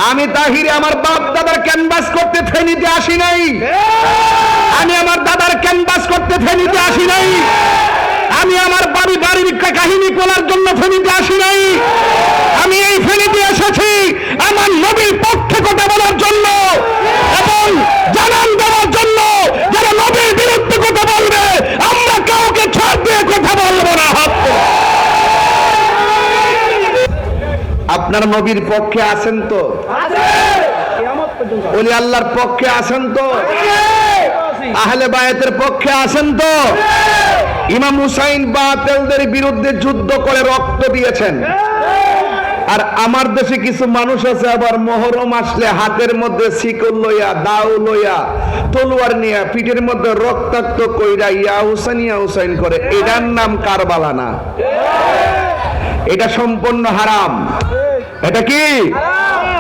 আমি তাহিরে আমার বাপ দাদার ক্যানভাস করতে ফেনীতে আসি নাই। আমি আমার দাদার ক্যানভাস করতে ফেনীতে আসি নাই। আমি আমার বাড়ির কাহিনী বলার জন্য ফেনীতে আসি নাই। আমি এই ফেনীতে এসেছি আমার নবীর পক্ষে কথা বলার জন্য এবং জানান দেওয়ার জন্য, যারা নবীর বিরুদ্ধে কথা বলবে আমরা কাউকে ছাড় দিয়ে কথা বলবো না। আপনার নবীর পক্ষে আছেন তো? ওলি আল্লাহর পক্ষে আছেন তো? আহলে বায়াতের পক্ষে আছেন তো? ইমাম হুসাইন বাতিলদের বিরুদ্ধে যুদ্ধ করে রক্ত দিয়েছেন। আর আমার দেশে কিছু মানুষ আছে আবার মহরম আসলে হাতের মধ্যে শিকল লইয়া, দাও লইয়া, তলোয়ার নিয়ে পিঠের মধ্যে রক্তাক্ত কইরা ইয়া হুসাইন করে। এটার নাম কারবালা না, এটা সম্পূর্ণ হারাম। এটা কি?